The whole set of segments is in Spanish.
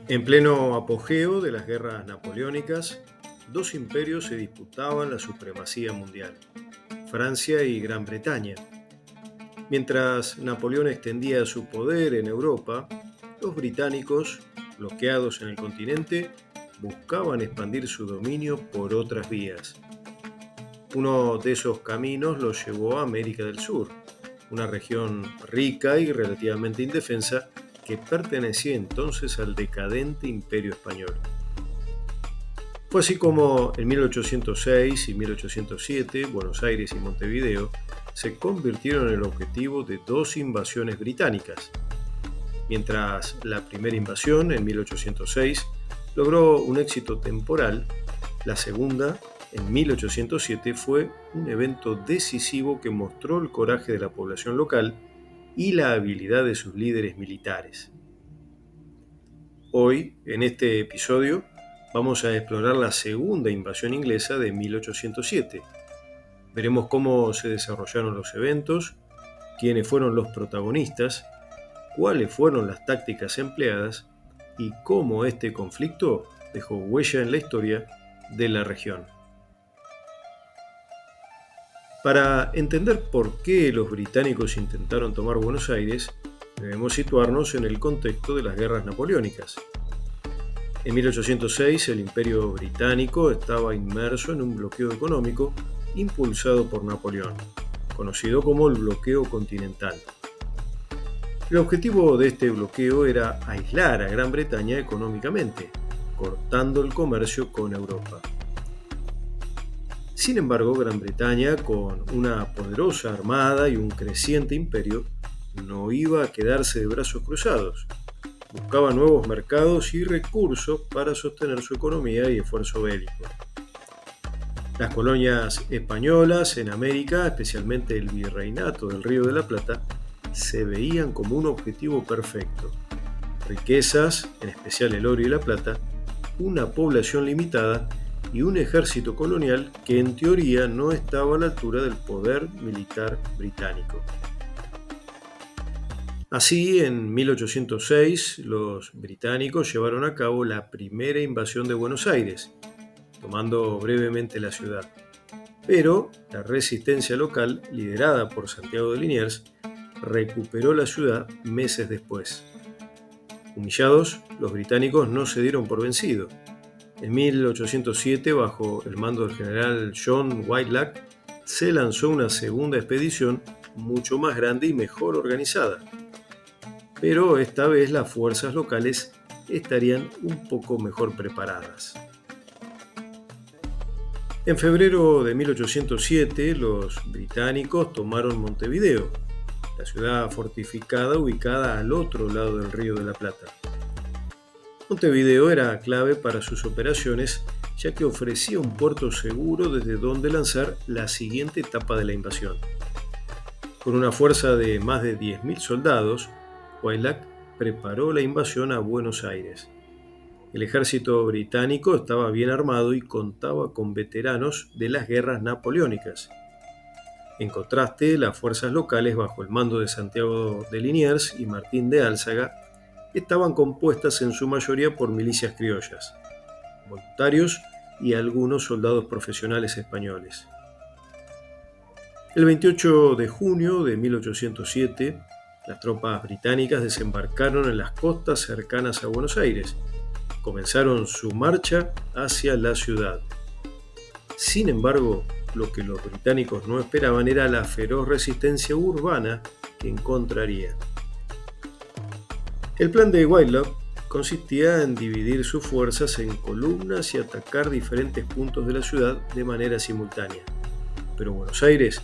En pleno apogeo de las guerras napoleónicas, dos imperios se disputaban la supremacía mundial, Francia y Gran Bretaña. Mientras Napoleón extendía su poder en Europa, los británicos, bloqueados en el continente, buscaban expandir su dominio por otras vías. Uno de esos caminos los llevó a América del Sur, una región rica y relativamente indefensa que pertenecía entonces al decadente Imperio Español. Fue así como en 1806 y 1807 Buenos Aires y Montevideo se convirtieron en el objetivo de dos invasiones británicas. Mientras la primera invasión, en 1806, logró un éxito temporal, la segunda, en 1807, fue un evento decisivo que mostró el coraje de la población local y la habilidad de sus líderes militares. Hoy, en este episodio, vamos a explorar la segunda invasión inglesa de 1807. Veremos cómo se desarrollaron los eventos, quiénes fueron los protagonistas, cuáles fueron las tácticas empleadas y cómo este conflicto dejó huella en la historia de la región. Para entender por qué los británicos intentaron tomar Buenos Aires, debemos situarnos en el contexto de las guerras napoleónicas. En 1806, el Imperio Británico estaba inmerso en un bloqueo económico impulsado por Napoleón, conocido como el bloqueo continental. El objetivo de este bloqueo era aislar a Gran Bretaña económicamente, cortando el comercio con Europa. Sin embargo, Gran Bretaña, con una poderosa armada y un creciente imperio, no iba a quedarse de brazos cruzados. Buscaba nuevos mercados y recursos para sostener su economía y esfuerzo bélico. Las colonias españolas en América, especialmente el Virreinato del Río de la Plata, se veían como un objetivo perfecto. Riquezas, en especial el oro y la plata, una población limitada y un ejército colonial que en teoría no estaba a la altura del poder militar británico. Así, en 1806, los británicos llevaron a cabo la primera invasión de Buenos Aires, tomando brevemente la ciudad. Pero la resistencia local, liderada por Santiago de Liniers, recuperó la ciudad meses después. Humillados, los británicos no se dieron por vencidos. En 1807, bajo el mando del general John Whitelocke, se lanzó una segunda expedición mucho más grande y mejor organizada. Pero esta vez las fuerzas locales estarían un poco mejor preparadas. En febrero de 1807, los británicos tomaron Montevideo, la ciudad fortificada ubicada al otro lado del Río de la Plata. Montevideo era clave para sus operaciones, ya que ofrecía un puerto seguro desde donde lanzar la siguiente etapa de la invasión. Con una fuerza de más de 10.000 soldados, Whitelocke preparó la invasión a Buenos Aires. El ejército británico estaba bien armado y contaba con veteranos de las guerras napoleónicas. En contraste, las fuerzas locales, bajo el mando de Santiago de Liniers y Martín de Álzaga, estaban compuestas en su mayoría por milicias criollas, voluntarios y algunos soldados profesionales españoles. El 28 de junio de 1807, las tropas británicas desembarcaron en las costas cercanas a Buenos Aires. Comenzaron su marcha hacia la ciudad. Sin embargo, lo que los británicos no esperaban era la feroz resistencia urbana que encontrarían. El plan de Whitelocke consistía en dividir sus fuerzas en columnas y atacar diferentes puntos de la ciudad de manera simultánea. Pero Buenos Aires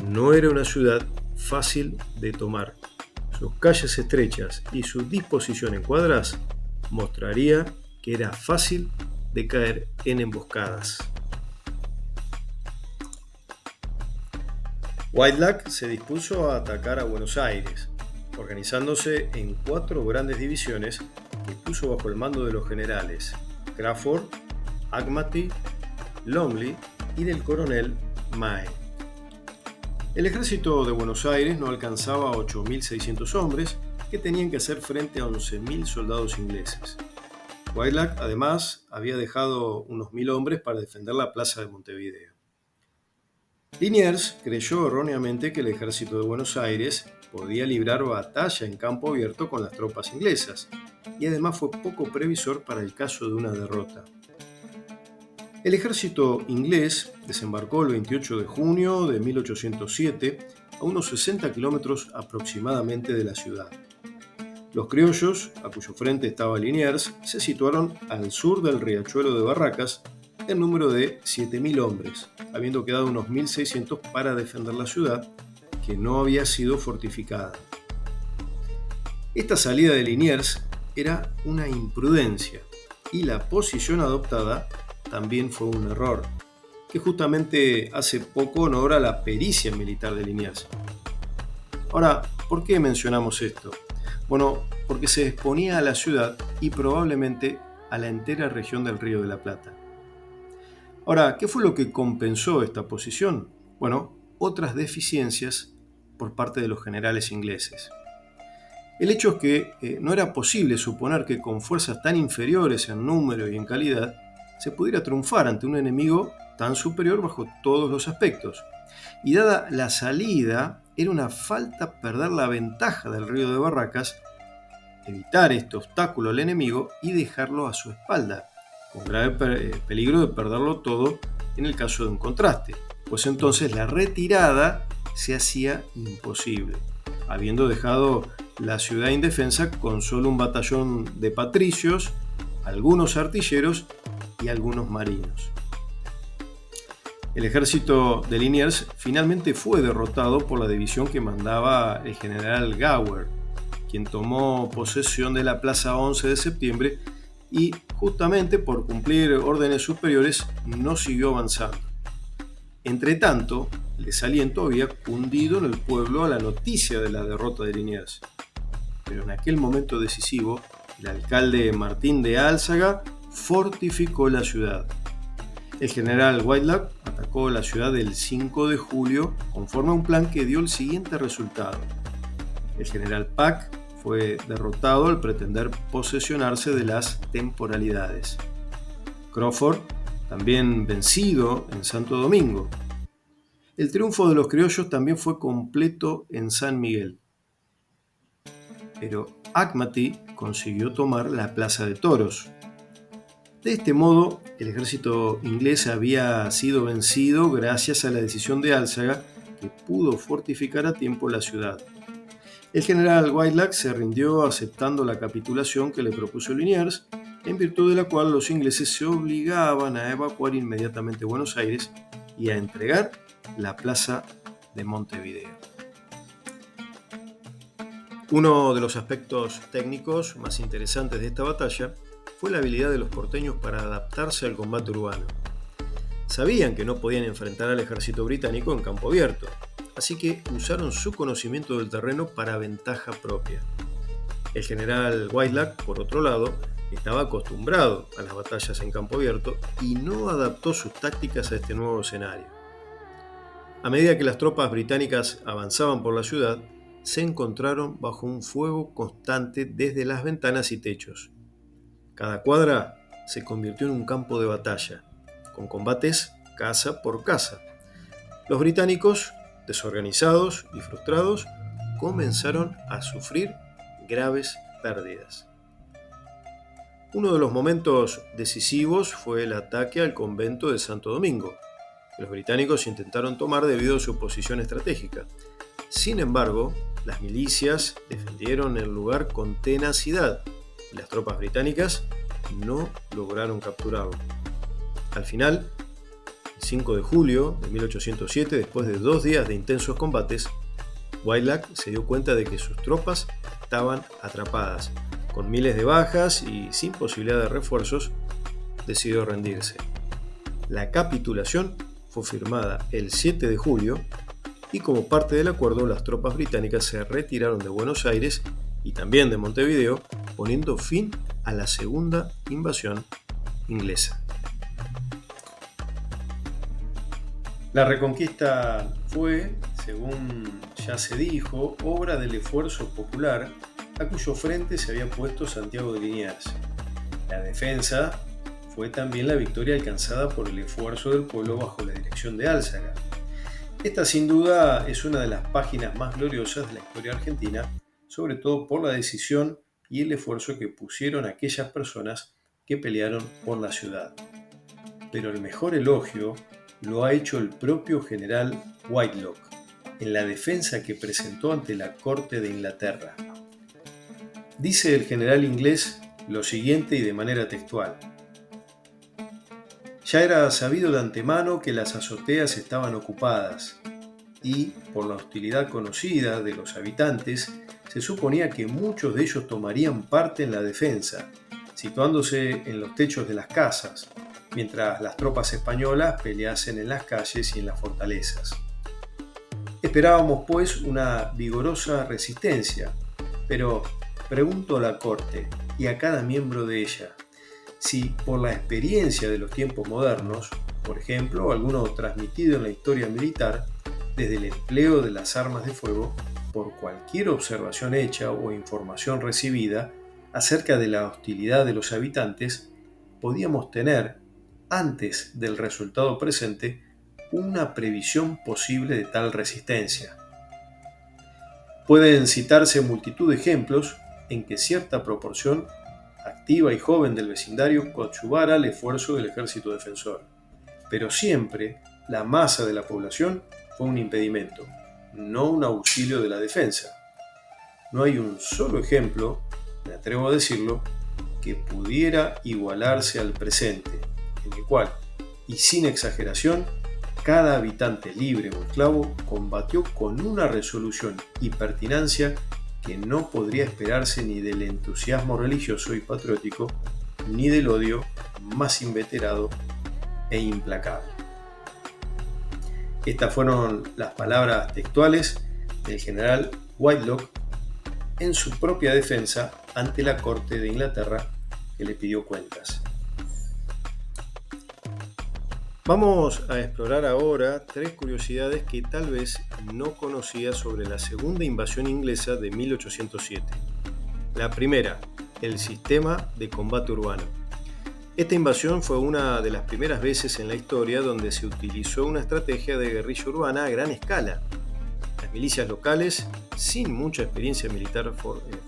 no era una ciudad fácil de tomar. Sus calles estrechas y su disposición en cuadras mostraría que era fácil de caer en emboscadas. Whitelocke se dispuso a atacar a Buenos Aires, organizándose en 4 grandes divisiones que puso bajo el mando de los generales Crawford, Agmati, Longley y del coronel Mae. El ejército de Buenos Aires no alcanzaba a 8.600 hombres que tenían que hacer frente a 11.000 soldados ingleses. Wajdak, además, había dejado unos 1000 hombres para defender la plaza de Montevideo. Liniers creyó erróneamente que el ejército de Buenos Aires podía librar batalla en campo abierto con las tropas inglesas, y además fue poco previsor para el caso de una derrota. El ejército inglés desembarcó el 28 de junio de 1807 a unos 60 kilómetros aproximadamente de la ciudad. Los criollos, a cuyo frente estaba Liniers, se situaron al sur del riachuelo de Barracas, en número de 7.000 hombres, habiendo quedado unos 1.600 para defender la ciudad, que no había sido fortificada. Esta salida de Liniers era una imprudencia, y la posición adoptada también fue un error, que justamente hace poco honor a la pericia militar de Liniers. Ahora, ¿por qué mencionamos esto? Bueno, porque se exponía a la ciudad y probablemente a la entera región del Río de la Plata. Ahora, ¿qué fue lo que compensó esta posición? Bueno, otras deficiencias por parte de los generales ingleses. El hecho es que no era posible suponer que con fuerzas tan inferiores en número y en calidad se pudiera triunfar ante un enemigo tan superior bajo todos los aspectos. Y dada la salida, era una falta perder la ventaja del río de Barracas, evitar este obstáculo al enemigo y dejarlo a su espalda, con grave peligro de perderlo todo en el caso de un contraste, pues entonces la retirada se hacía imposible, habiendo dejado la ciudad indefensa con solo un batallón de patricios, algunos artilleros y algunos marinos. El ejército de Liniers finalmente fue derrotado por la división que mandaba el general Gower, quien tomó posesión de la plaza 11 de septiembre y, justamente por cumplir órdenes superiores, no siguió avanzando. Entretanto, el desaliento había cundido en el pueblo a la noticia de la derrota de Liniers. Pero en aquel momento decisivo, el alcalde Martín de Álzaga fortificó la ciudad. El general Wajdak atacó la ciudad el 5 de julio conforme a un plan que dio el siguiente resultado. El general Pack fue derrotado al pretender posesionarse de las temporalidades. Crawford, también vencido en Santo Domingo. El triunfo de los criollos también fue completo en San Miguel. Pero Ahmadi consiguió tomar la Plaza de Toros. De este modo, el ejército inglés había sido vencido gracias a la decisión de Álzaga, que pudo fortificar a tiempo la ciudad. El general Wajdak se rindió aceptando la capitulación que le propuso Liniers, en virtud de la cual los ingleses se obligaban a evacuar inmediatamente Buenos Aires y a entregar la plaza de Montevideo. Uno de los aspectos técnicos más interesantes de esta batalla fue la habilidad de los porteños para adaptarse al combate urbano. Sabían que no podían enfrentar al ejército británico en campo abierto, así que usaron su conocimiento del terreno para ventaja propia. El general Wajdak, por otro lado, estaba acostumbrado a las batallas en campo abierto y no adaptó sus tácticas a este nuevo escenario. A medida que las tropas británicas avanzaban por la ciudad, se encontraron bajo un fuego constante desde las ventanas y techos. Cada cuadra se convirtió en un campo de batalla, con combates casa por casa. Los británicos, desorganizados y frustrados, comenzaron a sufrir graves pérdidas. Uno de los momentos decisivos fue el ataque al convento de Santo Domingo, que los británicos intentaron tomar debido a su posición estratégica. Sin embargo, las milicias defendieron el lugar con tenacidad y las tropas británicas no lograron capturarlo. Al final, el 5 de julio de 1807, después de 2 días de intensos combates, Wajdak se dio cuenta de que sus tropas estaban atrapadas. Con miles de bajas y sin posibilidad de refuerzos, decidió rendirse. La capitulación fue firmada el 7 de julio y como parte del acuerdo las tropas británicas se retiraron de Buenos Aires y también de Montevideo, poniendo fin a la segunda invasión inglesa. La reconquista fue, según ya se dijo, obra del esfuerzo popular a cuyo frente se había puesto Santiago de Liniers. La defensa fue también la victoria alcanzada por el esfuerzo del pueblo bajo la dirección de Álzaga. Esta sin duda es una de las páginas más gloriosas de la historia argentina, sobre todo por la decisión y el esfuerzo que pusieron aquellas personas que pelearon por la ciudad. Pero el mejor elogio lo ha hecho el propio general Whitelock en la defensa que presentó ante la corte de Inglaterra. Dice el general inglés lo siguiente y de manera textual: ya era sabido de antemano que las azoteas estaban ocupadas y, por la hostilidad conocida de los habitantes, se suponía que muchos de ellos tomarían parte en la defensa, situándose en los techos de las casas, mientras las tropas españolas peleasen en las calles y en las fortalezas. Esperábamos, pues, una vigorosa resistencia, pero pregunto a la corte y a cada miembro de ella si, por la experiencia de los tiempos modernos, por ejemplo, alguno transmitido en la historia militar, desde el empleo de las armas de fuego, por cualquier observación hecha o información recibida acerca de la hostilidad de los habitantes, podíamos tener, antes del resultado presente, una previsión posible de tal resistencia. Pueden citarse multitud de ejemplos en que cierta proporción activa y joven del vecindario coadyuvara al esfuerzo del ejército defensor, pero siempre la masa de la población fue un impedimento, no un auxilio de la defensa. No hay un solo ejemplo, me atrevo a decirlo, que pudiera igualarse al presente, en el cual, y sin exageración, cada habitante libre o esclavo combatió con una resolución y pertinacia que no podría esperarse ni del entusiasmo religioso y patriótico, ni del odio más inveterado e implacable. Estas fueron las palabras textuales del general Whitelock en su propia defensa ante la corte de Inglaterra que le pidió cuentas. Vamos a explorar ahora 3 curiosidades que tal vez no conocías sobre la segunda invasión inglesa de 1807. La primera, el sistema de combate urbano. Esta invasión fue una de las primeras veces en la historia donde se utilizó una estrategia de guerrilla urbana a gran escala. Las milicias locales, sin mucha experiencia militar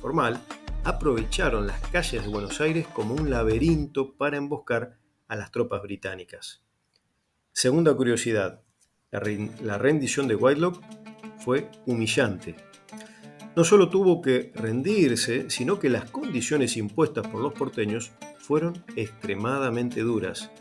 formal, aprovecharon las calles de Buenos Aires como un laberinto para emboscar a las tropas británicas. Segunda curiosidad, la rendición de Whitelock fue humillante. No solo tuvo que rendirse, sino que las condiciones impuestas por los porteños fueron extremadamente duras.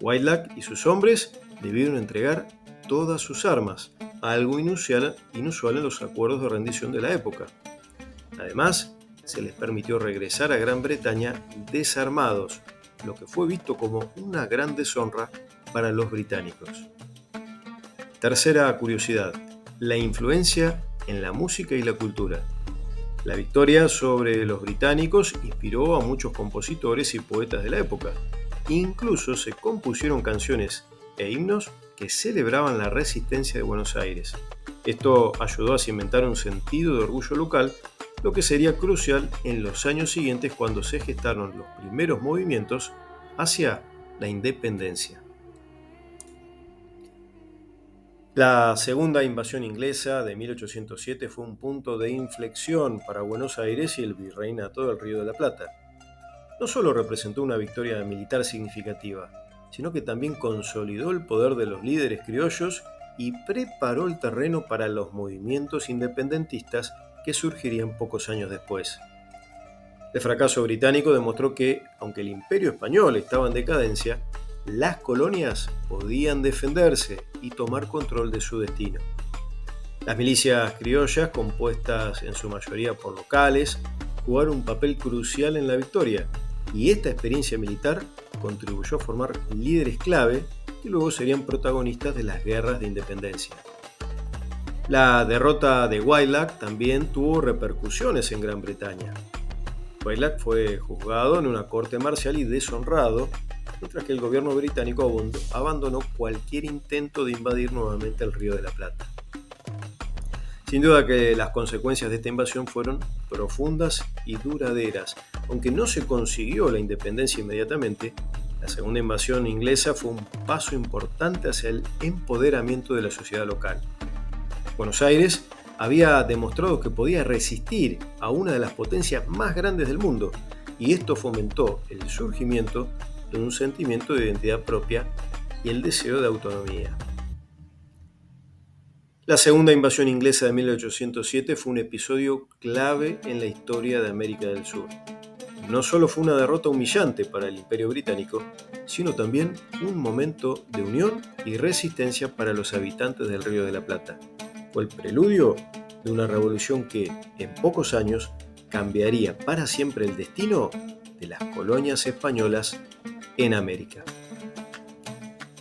Whitelock y sus hombres debieron entregar todas sus armas, algo inusual en los acuerdos de rendición de la época. Además, se les permitió regresar a Gran Bretaña desarmados, lo que fue visto como una gran deshonra para los británicos. Tercera curiosidad, la influencia en la música y la cultura. La victoria sobre los británicos inspiró a muchos compositores y poetas de la época. Incluso se compusieron canciones e himnos que celebraban la resistencia de Buenos Aires. Esto ayudó a cimentar un sentido de orgullo local, lo que sería crucial en los años siguientes cuando se gestaron los primeros movimientos hacia la independencia. La segunda invasión inglesa de 1807 fue un punto de inflexión para Buenos Aires y el virreinato del Río de la Plata. No solo representó una victoria militar significativa, sino que también consolidó el poder de los líderes criollos y preparó el terreno para los movimientos independentistas que surgirían pocos años después. El fracaso británico demostró que, aunque el Imperio español estaba en decadencia, las colonias podían defenderse y tomar control de su destino. Las milicias criollas, compuestas en su mayoría por locales, jugaron un papel crucial en la victoria, y esta experiencia militar contribuyó a formar líderes clave que luego serían protagonistas de las guerras de independencia. La derrota de Whitelock también tuvo repercusiones en Gran Bretaña. Whitelock fue juzgado en una corte marcial y deshonrado, mientras que el gobierno británico abandonó cualquier intento de invadir nuevamente el Río de la Plata. Sin duda que las consecuencias de esta invasión fueron profundas y duraderas, Aunque no se consiguió la independencia inmediatamente, la segunda invasión inglesa fue un paso importante hacia el empoderamiento de la sociedad local. Buenos Aires había demostrado que podía resistir a una de las potencias más grandes del mundo, y esto fomentó el surgimiento de un sentimiento de identidad propia y el deseo de autonomía. La segunda invasión inglesa de 1807 fue un episodio clave en la historia de América del Sur. No solo fue una derrota humillante para el Imperio Británico, sino también un momento de unión y resistencia para los habitantes del Río de la Plata. Fue el preludio de una revolución que, en pocos años, cambiaría para siempre el destino de las colonias españolas en América.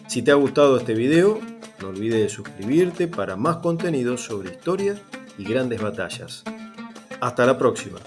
Si te ha gustado este video, no olvides suscribirte para más contenido sobre historia y grandes batallas. Hasta la próxima.